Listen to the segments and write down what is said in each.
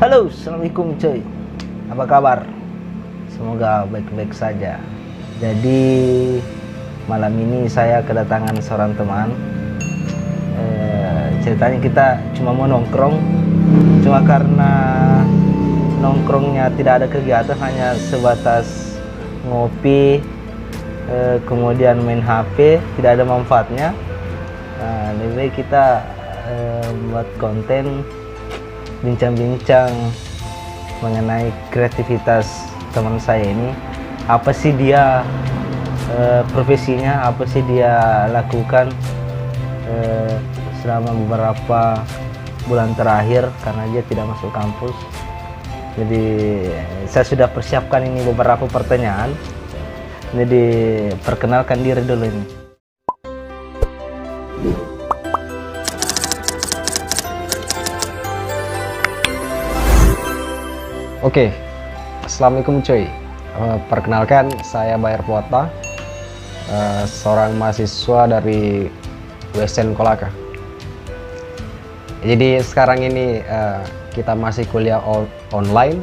Halo, assalamualaikum cuy. Apa kabar? Semoga baik-baik saja. Jadi malam ini saya kedatangan seorang teman. Ceritanya kita cuma mau nongkrong, cuma karena nongkrongnya tidak ada kegiatan, hanya sebatas ngopi, kemudian main HP, tidak ada manfaatnya. Lebih baik kita buat konten bincang-bincang mengenai kreativitas teman saya ini. Apa sih dia profesinya, apa sih dia lakukan selama beberapa bulan terakhir karena dia tidak masuk kampus. Jadi saya sudah persiapkan ini beberapa pertanyaan. Jadi perkenalkan diri dulu ini. Oke, assalamualaikum cuy. Perkenalkan, saya Bayer Puata, seorang mahasiswa dari USN Kolaka. Jadi sekarang ini kita masih kuliah online,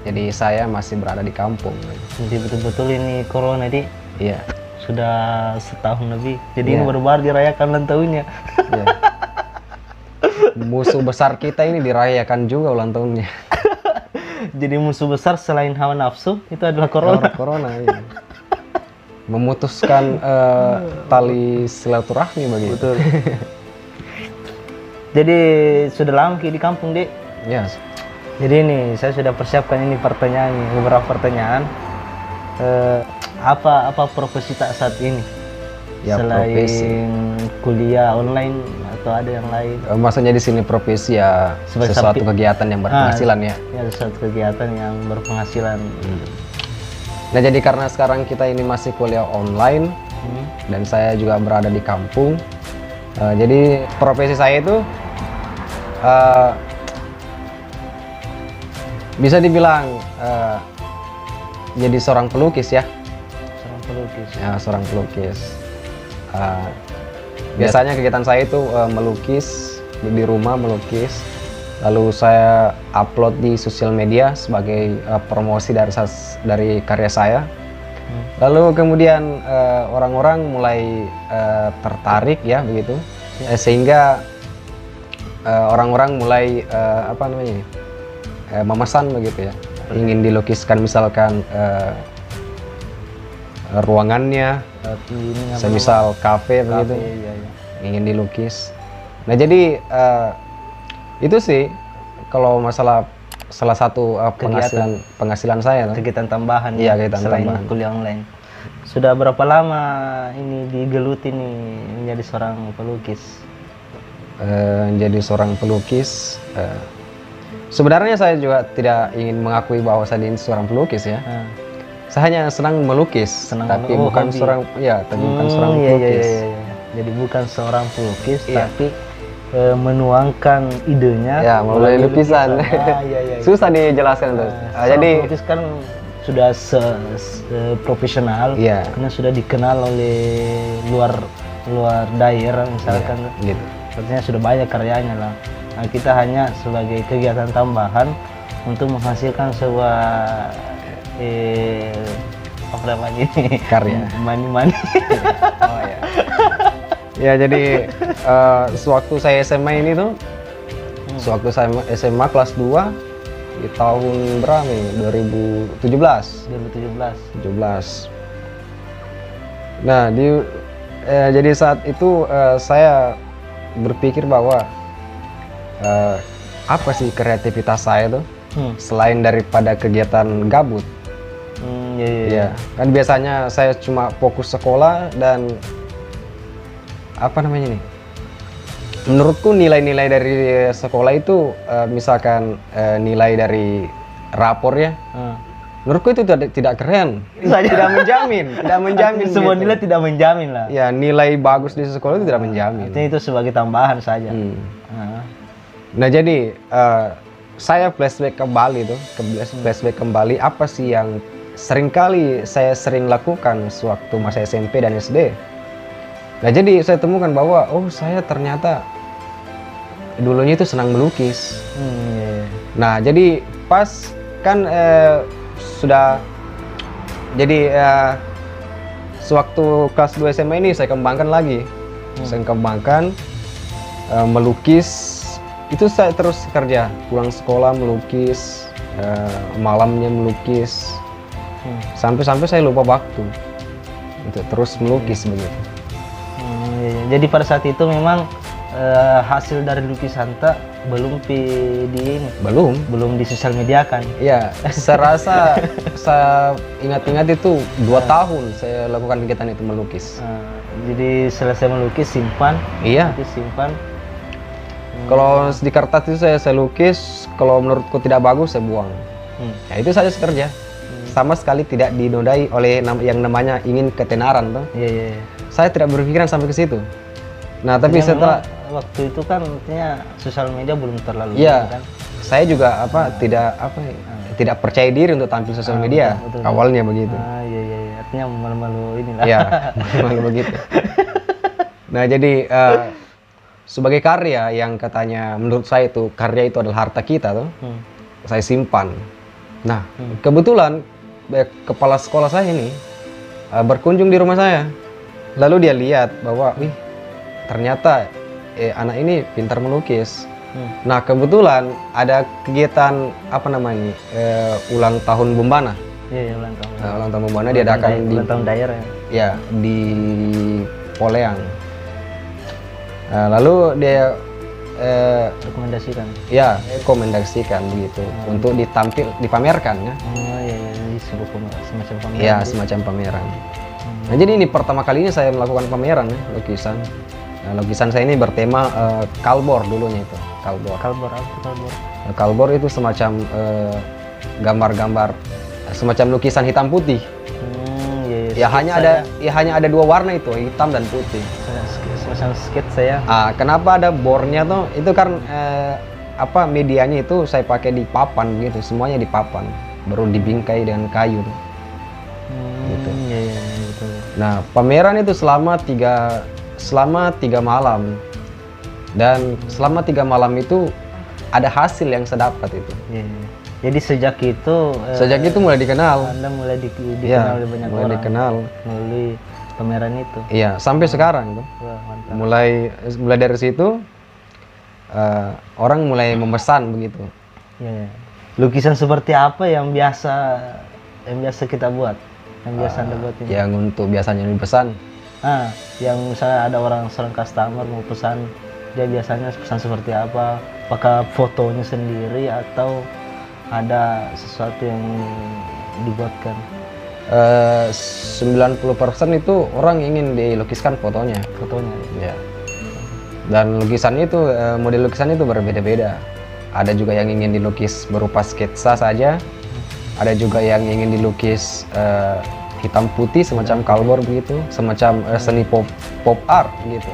jadi saya masih berada di kampung. Jadi betul-betul ini corona di. Iya. Sudah setahun lebih. Jadi ini Iya. baru-baru dirayakan ulang tahunnya. Iya. Musuh besar kita ini dirayakan juga ulang tahunnya. Jadi musuh besar selain hawa nafsu itu adalah corona. Corona, iya. Memutuskan tali silaturahmi begitu. Betul. Jadi sudah lama Ki di kampung, Dek. Ya. Jadi ini saya sudah persiapkan ini pertanyaan, beberapa pertanyaan. Apa profesi tak saat ini? Ya, selain profesi. kuliah online atau ada yang lain? Maksudnya di sini profesi ya Sebagai sesuatu samping. kegiatan yang berpenghasilan ya. Ya, suatu kegiatan yang berpenghasilan. Nah, jadi karena sekarang kita ini masih kuliah online dan saya juga berada di kampung. Jadi profesi saya itu bisa dibilang jadi seorang pelukis ya. Seorang pelukis. Ya, seorang pelukis. Biasanya kegiatan saya itu melukis di rumah, melukis. Lalu saya upload di sosial media sebagai promosi dari karya saya. Lalu kemudian orang-orang mulai tertarik ya begitu, sehingga orang-orang mulai memesan begitu ya, ingin dilukiskan misalkan ruangannya, semisal kafe begitu, Iya. ingin dilukis. Nah jadi itu sih kalau masalah salah satu penghasilan saya. Kegiatan tambahan. Iya, ya, kegiatan selain tambahan. kuliah online. Sudah berapa lama ini digeluti nih menjadi seorang pelukis? Jadi seorang pelukis. Sebenarnya saya juga tidak ingin mengakui bahwa saya ini seorang pelukis ya. Saya hanya senang melukis, tapi bukan hobi. seorang bukan seorang pelukis. Iya. Jadi bukan seorang pelukis, Iya. tapi menuangkan idenya Ya, melalui lukisan. Iya. Susah dijelaskan tuh. Jadi pelukis kan sudah profesional, Iya. karena sudah dikenal oleh luar daerah misalkan. iya, gitu. Artinya sudah banyak karyanya lah. Nah, kita hanya sebagai kegiatan tambahan untuk menghasilkan sebuah apa namanya ini? Karya. Money. Oh ya. Ya jadi sewaktu saya SMA ini tuh, sewaktu saya SMA kelas 2 di tahun berapa nih? 2017. 2017. Nah jadi saat itu saya berpikir bahwa apa sih kreativitas saya tuh selain daripada kegiatan gabut. Iya. Kan biasanya saya cuma fokus sekolah dan apa namanya nih? Menurutku nilai-nilai dari sekolah itu misalkan nilai dari rapor ya. Menurutku itu tidak keren. Tidak menjamin Semua gitu. nilai tidak menjamin lah. Ya, nilai bagus di sekolah itu tidak menjamin. Artinya itu sebagai tambahan saja. Nah, jadi saya flashback kembali apa sih yang seringkali saya sering lakukan sewaktu masa SMP dan SD. Nah, jadi saya temukan bahwa saya ternyata dulunya itu senang melukis. Iya. Nah, jadi pas kan sudah jadi sewaktu kelas 2 SMA ini saya kembangkan lagi. Saya kembangkan melukis. Itu saya terus kerja, pulang sekolah melukis, malamnya melukis. Sampai-sampai saya lupa waktu untuk terus melukis begitu. Iya. Jadi pada saat itu memang hasil dari lukisan tak belum di ini, belum di sosial media kan? Iya, saya rasa saya ingat-ingat itu 2 tahun saya lakukan kegiatan itu melukis. Jadi selesai melukis simpan. Iya. Itu simpan. Kalau di kertas itu saya lukis, kalau menurutku tidak bagus saya buang. Ya itu saja kerja. Sama sekali tidak dinodai oleh yang namanya ingin ketenaran toh. Iya. Saya tidak berpikiran sampai ke situ. Nah, tapi Artinya setelah waktu itu kan artinya sosial media belum terlalu iya, kan? saya juga tidak percaya diri untuk tampil sosial media. Betul. Awalnya begitu. Iya. Artinya malu-malu inilah. Iya, malu begitu. Nah, jadi sebagai karya yang katanya menurut saya itu karya itu adalah harta kita tuh. Saya simpan. Nah, kebetulan kepala sekolah saya ini berkunjung di rumah saya. Lalu dia lihat bahwa, wih, ternyata anak ini pintar melukis. Nah, kebetulan ada kegiatan apa namanya ulang tahun Bumbana. Iya, ulang tahun. Ulang tahun Bumbana diadakan di ulang tahun daerah. Ya, di Poleang. Lalu dia rekomendasikan begitu untuk dipamerkan ya. Iya, semacam pameran. Iya, semacam pameran. Nah, jadi ini pertama kalinya saya melakukan pameran ya, lukisan. Nah, lukisan saya ini bertema kalbor dulunya itu. Kalbor. Kalbor apa itu kalbor? Kalbor itu semacam gambar-gambar, semacam lukisan hitam putih. Iya. Hanya ada 2 warna itu, hitam dan putih. Semacam sketsa ya. Kenapa ada bornya tuh? Itu kan medianya itu saya pakai di papan gitu, semuanya di papan, baru dibingkai dengan kayu tuh. Gitu. Iya, betul. Nah, pameran itu selama 3 malam, dan selama 3 malam itu ada hasil yang saya dapat itu. Iya. Jadi sejak itu mulai dikenal. Anda mulai dikenal oleh banyak orang. Dikenal melalui pameran itu. Iya, sampai sekarang tuh. Wah, mantap. Mulai dari situ orang mulai memesan begitu. Iya. Lukisan seperti apa yang biasa kita buat? Yang biasa Anda buat ini? Yang untuk biasanya dipesan. Yang misalnya ada seorang customer mau pesan, dia biasanya pesan seperti apa? Apakah fotonya sendiri atau ada sesuatu yang dibuatkan? 90% itu orang ingin dilukiskan fotonya. Ya. Dan lukisannya itu model lukisannya itu berbeda-beda. Ada juga yang ingin dilukis berupa sketsa saja. Ada juga yang ingin dilukis hitam putih semacam kalbor begitu, semacam seni pop art gitu.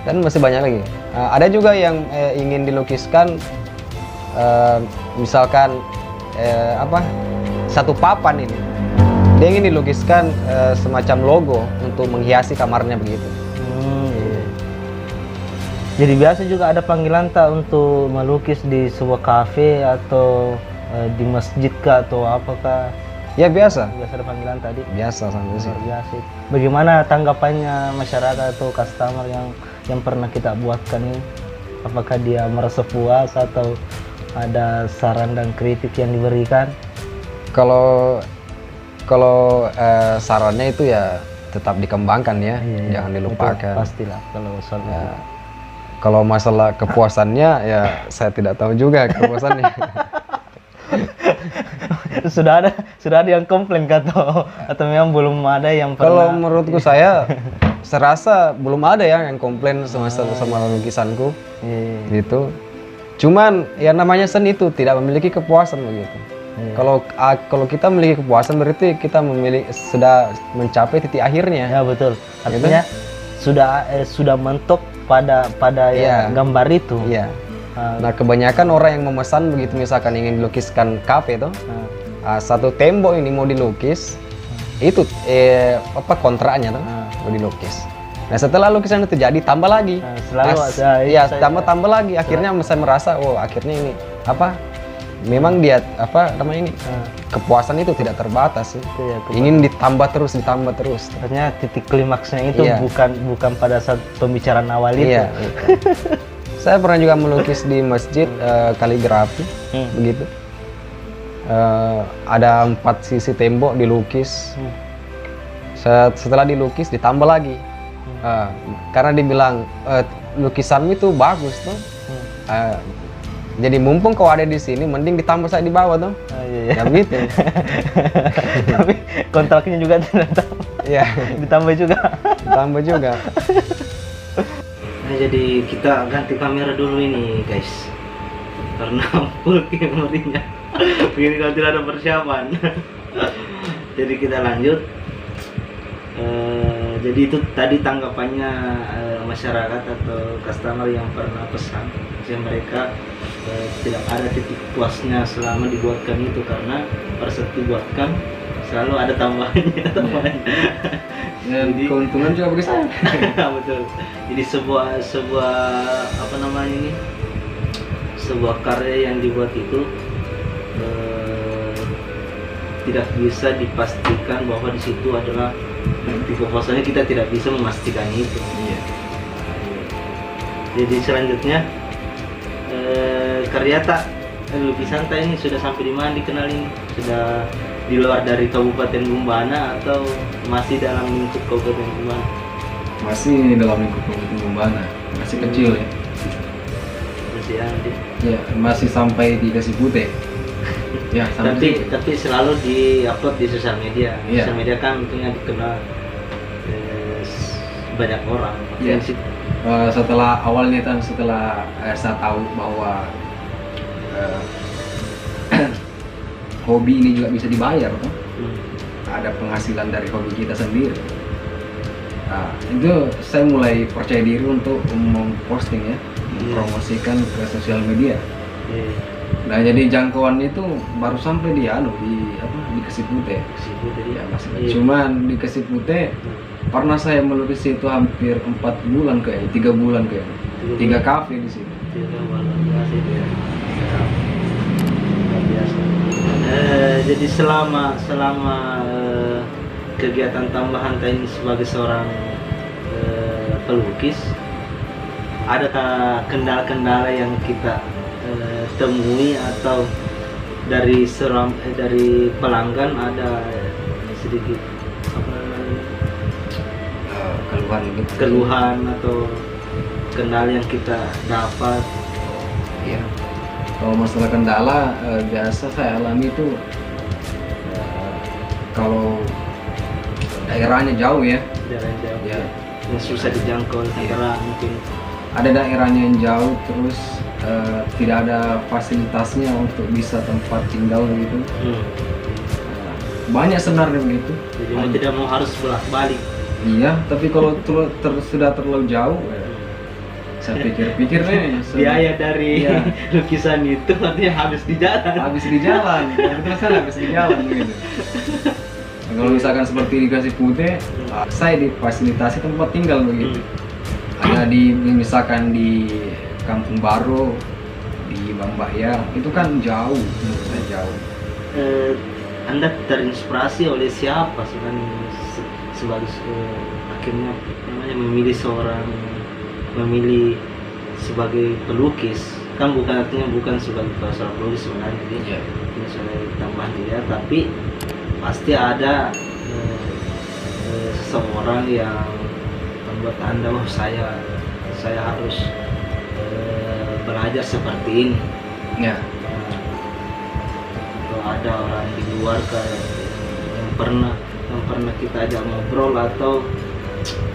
Dan masih banyak lagi. Ada juga yang ingin dilukiskan misalkan satu papan ini. Dia ingin dilukiskan semacam logo untuk menghiasi kamarnya begitu. Iya. Jadi biasa juga ada panggilan tak untuk melukis di sebuah kafe atau di masjid kah atau apakah? Ya biasa. Biasa ada panggilan tadi. Biasa sampai sih. Biasa. Bagaimana tanggapannya masyarakat atau customer yang pernah kita buatkan ini? Apakah dia merasa puas atau ada saran dan kritik yang diberikan? Kalau sarannya itu ya tetap dikembangkan ya, jangan dilupakan. Itu pastilah kalau soal itu. Kalau masalah kepuasannya ya saya tidak tahu juga kepuasannya. sudah ada yang komplain atau memang belum ada yang pernah? Kalau menurutku saya serasa belum ada ya yang komplain sama lukisanku. Gitu. Cuman ya namanya seni itu tidak memiliki kepuasan begitu. Kalau kita memiliki kepuasan berarti kita sudah mencapai titik akhirnya. Ya betul. Artinya sudah mentok pada gambar itu. Iya. Nah, kebanyakan orang yang memesan begitu misalkan ingin dilukiskan kafe tuh. Satu tembok ini mau dilukis. Itu kontraknya tuh mau dilukis. Nah setelah lukisan itu jadi tambah lagi. Nah, selalu Nah, ada, ya saya- tambah lagi. Akhirnya saya merasa, oh akhirnya ini apa? Memang dia apa namanya ini kepuasan itu tidak terbatas sih. Itu ya, Ingin ditambah terus. Ternyata titik klimaksnya itu Iya. bukan pada saat pembicaraan awal itu. Iya. Saya pernah juga melukis di masjid kaligrafi, begitu. Ada 4 sisi tembok dilukis. Setelah dilukis ditambah lagi. Karena dibilang lukisanmu itu bagus tuh. Jadi mumpung kau ada di sini, mending ditambah saya di bawah tuh. Iya. Ya begitu. Tapi kontraknya juga tidak tambah. Iya, Ditambah juga. ditambah juga. Nah, jadi kita ganti kamera dulu ini guys, karena full memorinya. Begini kalau tidak ada persiapan. Jadi kita lanjut. Jadi itu tadi tanggapannya masyarakat atau customer yang pernah pesan. Jadi mereka tidak ada titik puasnya selama dibuatkan itu, karena pada saat dibuatkan selalu ada tambahannya. Dan Jadi- keuntungan juga bagi saya. Betul. Jadi sebuah apa namanya ini, sebuah karya yang dibuat itu tidak bisa dipastikan bahwa di situ adalah titik kepuasannya, kita tidak bisa memastikan itu. Iya. Jadi selanjutnya karya lukisan tak ini sudah sampai di mana dikenal ini? Sudah di luar dari Kabupaten Bumbana atau masih dalam lingkup Kabupaten Bumbana? Masih dalam lingkup Kabupaten Bumbana, masih kecil ya. Masih ada. Ya, masih sampai di Kasih Putih. Ya, sampai Tapi selalu di-upload di sosial media. Iya. Sosial media kan tentunya dikenal banyak orang. Iya. Yang sih- setelah awalnya kan setelah saya tahu bahwa hobi ini juga bisa dibayar tuh. Ada penghasilan dari hobi kita sendiri. Nah, itu saya mulai percaya diri untuk memposting ya, mempromosikan ke sosial media. Iya. Nah, jadi jangkauannya itu baru sampai di di Kasih Putih. Situ tadi. Ya, masih Iya. cuman di Kasih Putih pernah saya melukis itu hampir 4 bulan kayaknya, 3 bulan kayaknya. 3 kafe di sini. Tidak, luar biasa itu ya. Luar biasa. Jadi selama kegiatan tambahan tadi sebagai seorang pelukis, adakah kendala-kendala yang kita temui atau dari dari pelanggan ada sedikit apa namanya, Keluhan gitu. keluhan atau kendala yang kita dapat? Iya. Kalau masalah kendala biasa saya alami itu kalau daerahnya jauh ya. Jalan jauh Ya. yang susah dijangkau, antara mungkin Ada daerahnya yang jauh terus tidak ada fasilitasnya untuk bisa tempat tinggal gitu. Banyak sebenarnya begitu. jadi mau tidak mau harus bolak-balik. Iya, tapi kalau sudah terlalu jauh, saya pikir-pikir nih Biaya dari Iya. lukisan itu artinya habis di jalan. habis di jalan, terus habis di jalan gitu. Nah, kalau misalkan seperti di Kasih Putih, saya difasilitasi tempat tinggal begitu. Ada misalkan di Kampung Baru, di Bambaya, itu kan jauh, menurut saya jauh. Anda terinspirasi oleh siapa sebenarnya sebagai akhirnya namanya memilih sebagai pelukis? Kan bukan artinya bukan sebagai seorang pelukis sebenarnya, Iya. ini sebagai tambahan dia, tapi pasti ada seseorang yang membuat Anda, oh saya harus belajar seperti ini. Ya, Atau ada orang di luar kayak yang pernah kita ajak ngobrol, atau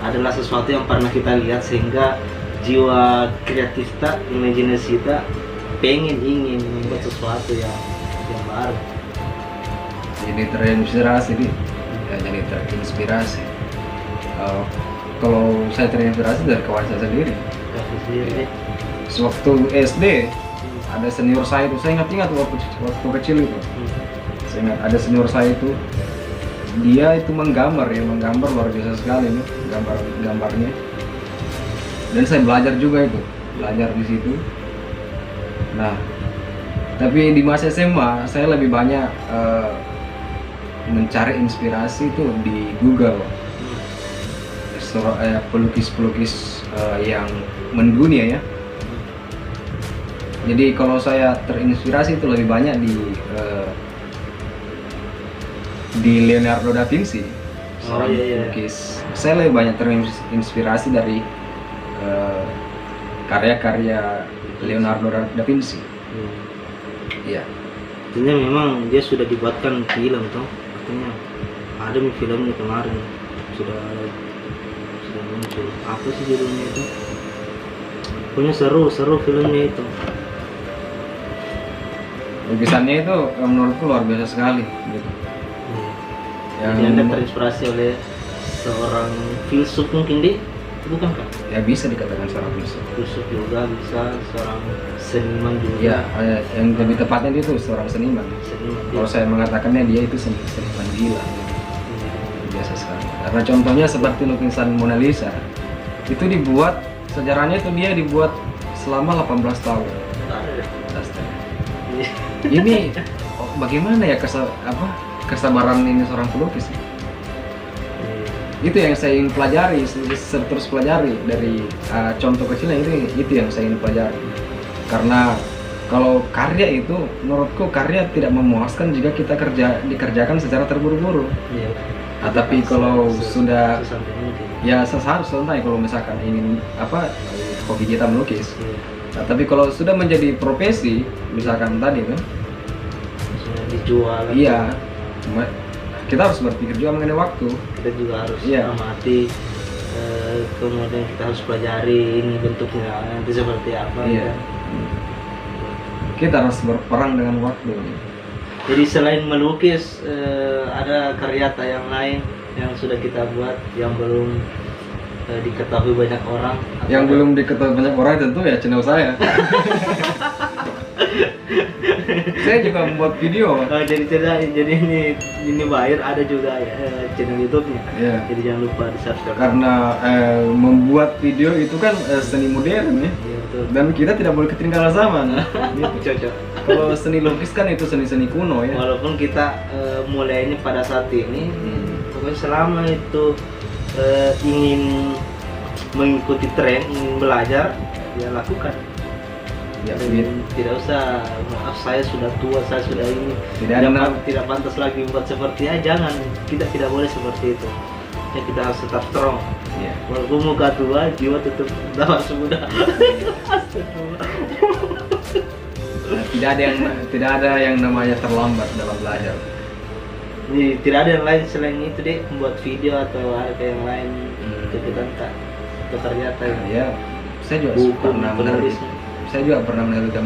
adalah sesuatu yang pernah kita lihat sehingga jiwa kreatif kita, imajinasi kita ingin membuat sesuatu yang baru. jadi terinspirasi jadi terinspirasi. Kalau saya terinspirasi dari kawan saya sendiri. Kasih sendiri. Sewaktu SD ada senior saya itu, saya ingat waktu kecil itu. Saya ingat ada senior saya itu, dia itu menggambar luar biasa sekali nih gambarnya. dan saya belajar juga itu, belajar di situ. Nah, tapi di masa SMA saya lebih banyak mencari inspirasi itu di Google. Pelukis-pelukis yang mendunia ya. Jadi kalau saya terinspirasi itu lebih banyak di Leonardo da Vinci, seorang pelukis. Saya lebih banyak terinspirasi dari karya-karya Leonardo da Vinci. Iya. Artinya memang dia sudah dibuatkan film toh. Artinya ada nih filmnya kemarin sudah muncul. Apa sih judulnya itu? Pokoknya seru filmnya itu. Lukisannya itu menurutku luar biasa sekali gitu. Jadi Anda terinspirasi oleh seorang filsuf mungkin bukan kan? Ya bisa dikatakan seorang filsuf. Filsuf juga bisa, seorang seniman juga. Ya, yang lebih tepatnya dia itu seorang seniman. Kalau saya mengatakannya dia itu seniman gila. Biasa sekali. Karena contohnya seperti lukisan Mona Lisa, itu dibuat, sejarahnya itu dia dibuat selama 18 tahun. Ini bagaimana ya kesabaran ini seorang pelukis? Itu yang saya ingin pelajari, terus pelajari dari contoh kecilnya itu yang saya ingin pelajari. Karena kalau karya itu, menurutku karya tidak memuaskan jika kita dikerjakan secara terburu-buru. Iya. Tapi kalau sudah ya seharusnya santai kalau misalkan ingin hobi kita melukis. Nah, tapi kalau sudah menjadi profesi, misalkan tadi kan, dijual. Iya, kita harus berpikir juga mengenai waktu. Kita juga harus amati, kemudian kita harus pelajari ini bentuknya nanti seperti apa. Iya. Kan? Kita harus berperang dengan waktu. Jadi selain melukis, ada karya yang lain yang sudah kita buat yang belum diketahui banyak orang. Yang belum diketahui banyak orang tentu ya channel saya. Saya juga membuat video. Jadi ini bayar ada juga channel YouTube-nya. Yeah. Jadi jangan lupa di-subscribe. Karena membuat video itu kan seni modern ya. Iya, betul. Dan kita tidak boleh ketinggalan zaman. Itu cocok. Kalau seni lukis kan itu seni-seni kuno ya. Walaupun kita mulai ini pada saat ini, pokoknya selama itu ingin mengikuti tren, ingin belajar, ya lakukan. Ya, Dan tidak usah, maaf saya sudah tua, saya sudah ini, tidak pantas lagi buat seperti jangan, kita tidak boleh seperti itu. Ya, kita harus tetap strong. Ya. Walaupun muka tua, jiwa tetap masih muda. Tidak ada yang namanya terlambat dalam belajar. Jadi, tidak ada yang lain selain itu deh, membuat video atau ada yang lain kegiatan tak atau ternyata ya. Saya juga pernah menulis. Saya juga pernah menerbitkan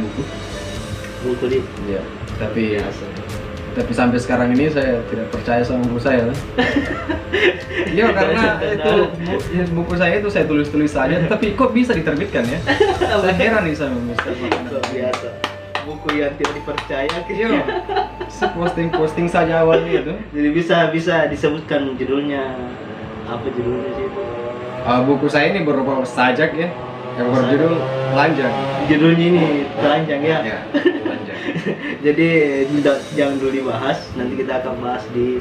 buku di. Ya. Tapi sampai sekarang ini saya tidak percaya sama buku saya. Iya karena itu buku saya itu saya tulis saja, tapi kok bisa diterbitkan ya? Saya heran nih sama Mister. Biasa. Buku yang tidak dipercaya gitu. Posting saja awalnya itu. Jadi bisa disebutkan judulnya, apa judulnya sih itu? Buku saya ini berupa sajak ya, yang berjudul Telanjang. Judulnya ini Telanjang ya? Ya, Telanjang. Jadi jangan dulu dibahas, nanti kita akan bahas di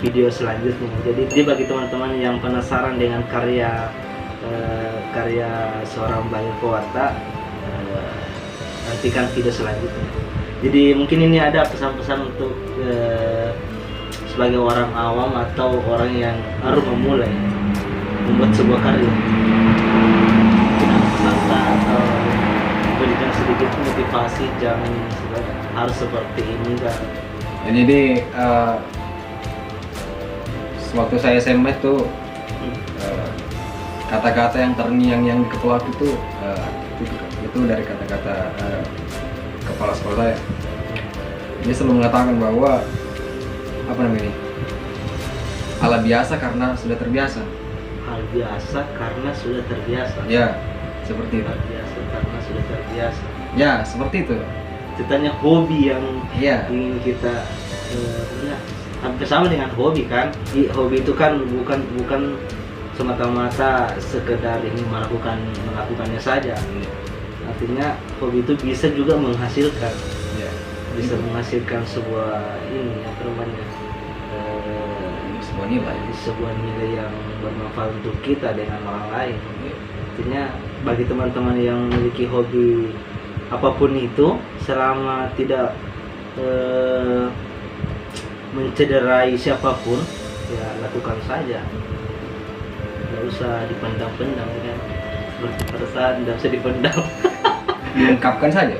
video selanjutnya. Jadi bagi teman-teman yang penasaran dengan karya seorang Bayu Kowata, nantikan video selanjutnya. Jadi mungkin ini ada pesan-pesan untuk sebagai orang awam atau orang yang baru memulai membuat sebuah karya. Atau berikan sedikit motivasi, jangan harus seperti ini kan. Ya, jadi sewaktu saya SMA tuh kata-kata yang terngiang yang di kepala itu dari kata-kata kepala sekolah saya. Dia selalu mengatakan bahwa hal biasa karena sudah terbiasa. Hal biasa karena sudah terbiasa. Ya, seperti itu. Hal biasa karena sudah terbiasa. Ya, seperti itu. Ceritanya hobi yang ingin kita hampir sama dengan hobi kan. Hobi itu kan bukan semata-mata sekedar ingin melakukannya saja. Artinya hobi itu bisa juga menghasilkan, bisa menghasilkan sebuah ini apa namanya, sebuah nilai yang bermanfaat untuk kita dengan orang lain. Artinya bagi teman-teman yang memiliki hobi apapun itu, selama tidak mencederai siapapun, ya lakukan saja, nggak usah dipendam-pendam kan, seperti perasaan tidak usah dipendam. Diungkapkan saja.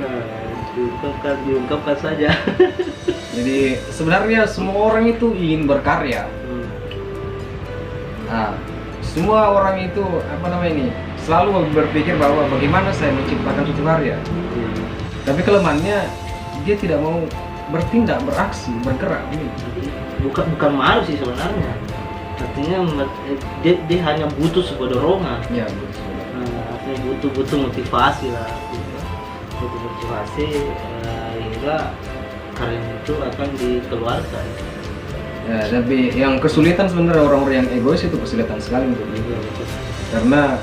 Diungkapkan saja. Jadi sebenarnya semua orang itu ingin berkarya. Nah, semua orang itu apa namanya ini selalu berpikir bahwa bagaimana saya menciptakan suatu karya. Tapi kelemahannya dia tidak mau bertindak, beraksi, bergerak. Bukan malu sih sebenarnya. Artinya dia hanya butuh sebuah dorongan. Ya, betul. Artinya butuh motivasi lah. Butuh motivasi hingga karya itu akan dikeluarkan. Ya, tapi yang kesulitan sebenarnya orang-orang yang egois itu kesulitan sekali untuk itu. Karena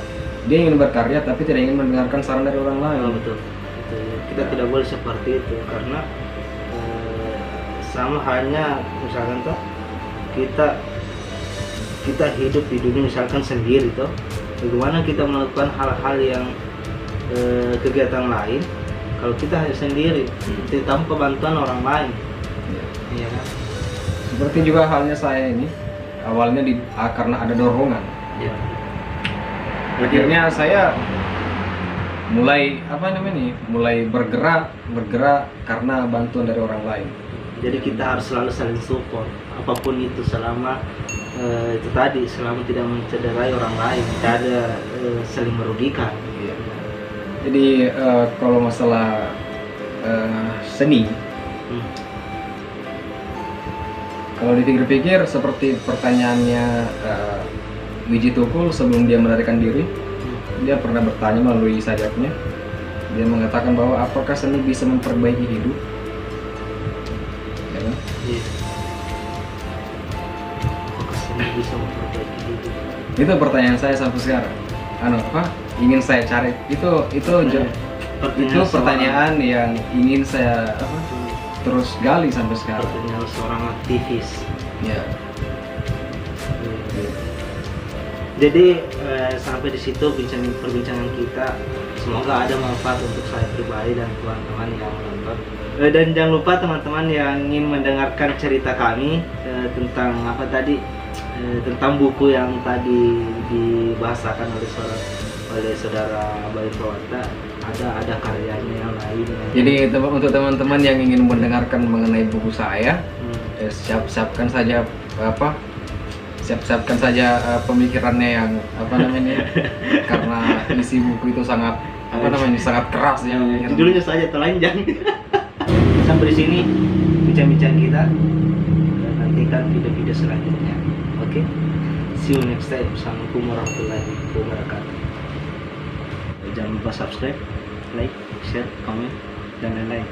dia ingin berkarya tapi tidak ingin mendengarkan saran dari orang lain. Betul. Kita tidak boleh seperti itu, karena sama halnya misalkan toh kita hidup di dunia misalkan sendiri toh, bagaimana kita melakukan hal-hal yang kegiatan lain kalau kita hanya sendiri tanpa bantuan orang lain. Iya kan? Seperti juga halnya saya ini, awalnya karena ada dorongan. Ya. Akhirnya saya mulai mulai bergerak karena bantuan dari orang lain. Jadi kita harus selalu saling support, apapun itu, selama itu tadi, selama tidak mencederai orang lain, tidak ada saling merugikan. Iya. Jadi kalau masalah seni, kalau dipikir-pikir seperti pertanyaannya Wiji Tukul sebelum dia melarikan diri, dia pernah bertanya melalui sajaknya. Dia mengatakan bahwa apakah seni bisa memperbaiki hidup? Ya kan? Iya. Apakah seni bisa memperbaiki hidup? Itu pertanyaan saya sampai sekarang. Ingin saya cari itu pertanyaan yang ingin saya terus gali sampai sekarang. Pertanyaan seorang aktivis. Ya. Jadi sampai di situ perbincangan kita. Semoga ada manfaat untuk saya pribadi dan teman-teman yang menonton. Dan jangan lupa teman-teman yang ingin mendengarkan cerita kami tentang tentang buku yang tadi dibahasakan oleh saudara Bayu Prawata. Ada karyanya yang lain. Jadi untuk teman-teman yang ingin mendengarkan mengenai buku saya, siapkan saja pemikirannya yang karena isi buku itu sangat sangat keras ya. Judulnya saja telanjang. Sampai di sini bincang-bincang kita. Nantikan video-video selanjutnya. Oke. See you next time. Assalamualaikum warahmatullahi wabarakatuh. Jangan lupa subscribe, like, share, komen, dan lain-lain.